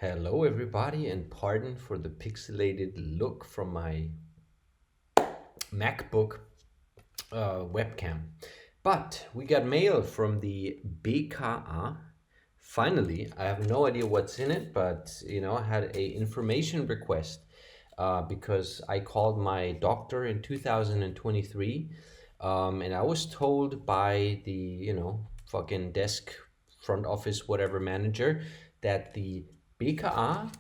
Hello everybody, and pardon for the pixelated look from my MacBook webcam. But we got mail from the BKA. Finally, I have no idea what's in it, but I had a information request because I called my doctor in 2023, and I was told by the fucking desk front office whatever manager that the BKA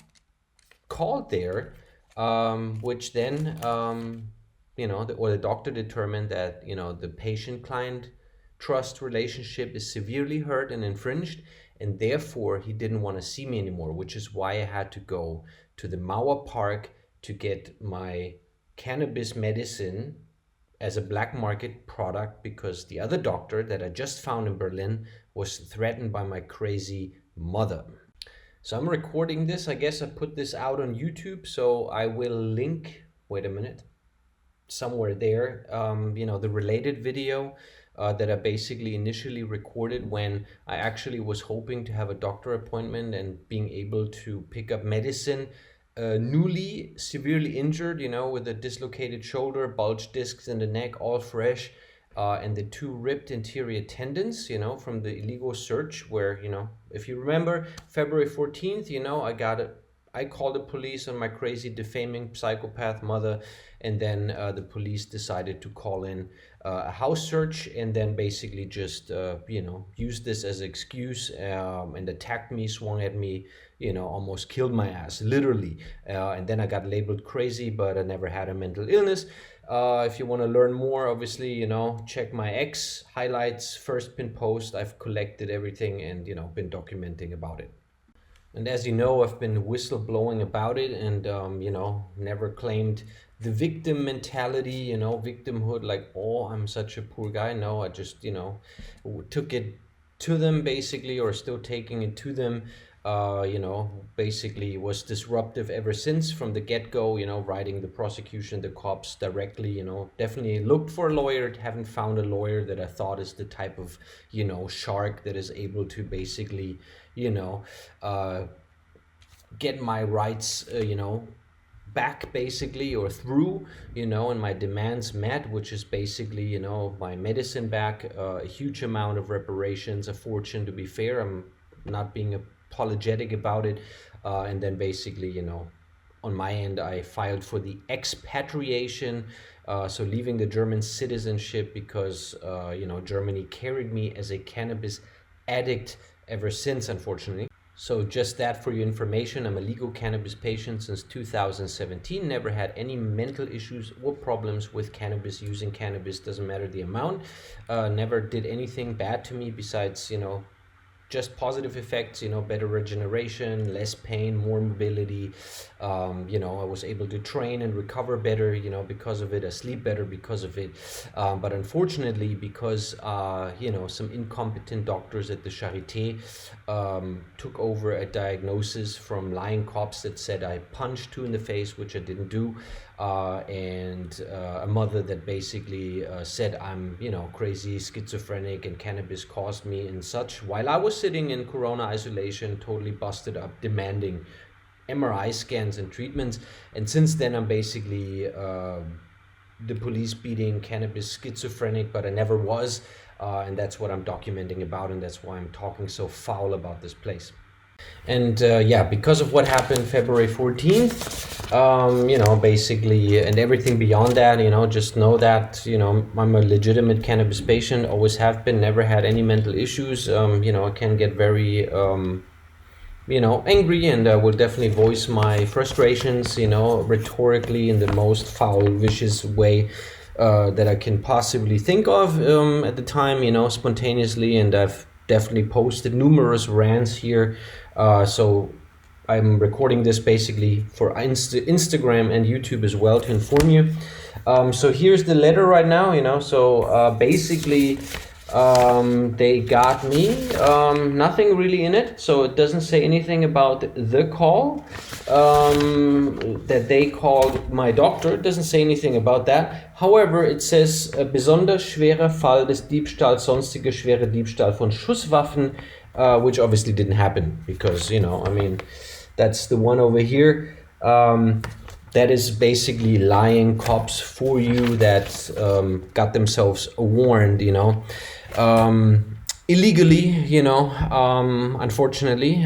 called there, which then the doctor determined that the patient-client trust relationship is severely hurt and infringed, and therefore he didn't want to see me anymore, which is why I had to go to the Mauer Park to get my cannabis medicine as a black market product because the other doctor that I just found in Berlin was threatened by my crazy mother. So I'm recording this. I guess I put this out on YouTube, so I will link, wait a minute, somewhere there, the related video that I basically initially recorded when I actually was hoping to have a doctor appointment and being able to pick up medicine. Newly severely injured, with a dislocated shoulder, bulged discs in the neck, all fresh, and the two ripped anterior tendons, from the illegal search where, if you remember, February 14th, I called the police on my crazy defaming psychopath mother, and then the police decided to call in a house search and then basically just, used this as an excuse and attacked me, swung at me, almost killed my ass, literally. And then I got labeled crazy, but I never had a mental illness. If you want to learn more, obviously, check my X highlights, first pin post. I've collected everything and, been documenting about it. And as you know, I've been whistleblowing about it and, never claimed the victim mentality, victimhood, like, oh, I'm such a poor guy. No, I just, took it to them basically, or still taking it to them. Basically was disruptive ever since from the get-go, writing the prosecution, the cops directly, definitely looked for a lawyer, haven't found a lawyer that I thought is the type of, shark that is able to basically, get my rights, back basically or through, and my demands met, which is basically, my medicine back, a huge amount of reparations, a fortune to be fair. I'm not being apologetic about it, and then basically, on my end, I filed for the expatriation, so leaving the German citizenship because Germany carried me as a cannabis addict ever since, unfortunately. So just that for your information, I'm a legal cannabis patient since 2017, never had any mental issues or problems with cannabis, using cannabis, doesn't matter the amount, never did anything bad to me besides, just positive effects, better regeneration, less pain, more mobility. I was able to train and recover better, because of it. I sleep better because of it. But unfortunately, because, some incompetent doctors at the Charité took over a diagnosis from lying cops that said I punched two in the face, which I didn't do. And a mother that basically said I'm, crazy, schizophrenic, and cannabis caused me and such. While I was sitting in corona isolation, totally busted up, demanding MRI scans and treatments. And since then, I'm basically the police beating cannabis schizophrenic, but I never was. And that's what I'm documenting about, and that's why I'm talking so foul about this place. And because of what happened February 14th, basically, and everything beyond that, just know that, I'm a legitimate cannabis patient, always have been, never had any mental issues. I can get very, angry, and I will definitely voice my frustrations, rhetorically in the most foul, vicious way that I can possibly think of at the time, spontaneously. And I've definitely posted numerous rants here. So I'm recording this basically for Instagram and YouTube as well to inform you. So here's the letter right now, so basically they got me, nothing really in it, so it doesn't say anything about the call that they called my doctor. It doesn't say anything about that. However, it says besonders schwerer Fall des Diebstahls, sonstige schwere Diebstahl von Schusswaffen, which obviously didn't happen because, That's the one over here. Um, that is basically lying cops for you that got themselves warned, um, illegally, unfortunately.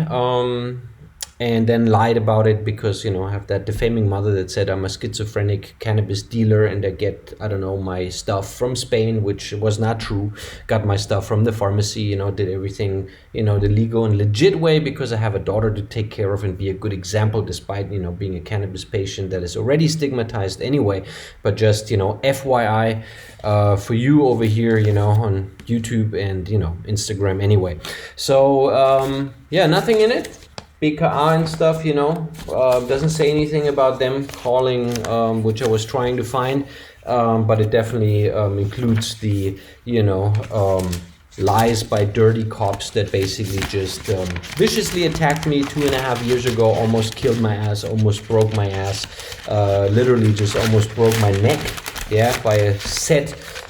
And then lied about it because I have that defaming mother that said I'm a schizophrenic cannabis dealer and I get, I don't know, my stuff from Spain, which was not true. Got my stuff from the pharmacy, did everything the legal and legit way because I have a daughter to take care of and be a good example despite being a cannabis patient that is already stigmatized anyway. But just FYI, for you over here, on YouTube and Instagram anyway. So yeah, nothing in it. BKA and stuff, doesn't say anything about them calling, which I was trying to find, but it definitely includes the, lies by dirty cops that basically just viciously attacked me 2.5 years ago, almost killed my ass, almost broke my ass, literally just almost broke my neck, yeah, by a set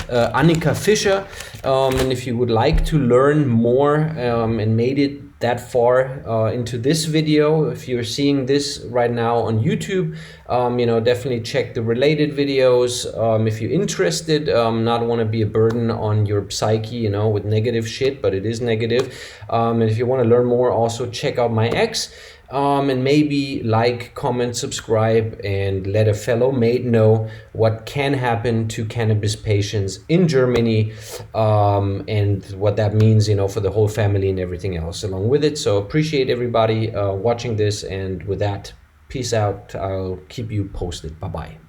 Annika Fischer. And if you would like to learn more and made it that far into this video, if you're seeing this right now on YouTube, definitely check the related videos. If you're interested, not want to be a burden on your psyche, with negative shit, but it is negative. And if you want to learn more, also check out my ex. And maybe like, comment, subscribe, and let a fellow mate know what can happen to cannabis patients in Germany, and what that means, for the whole family and everything else along with it. So appreciate everybody watching this, and with that, peace out. I'll keep you posted. Bye-bye.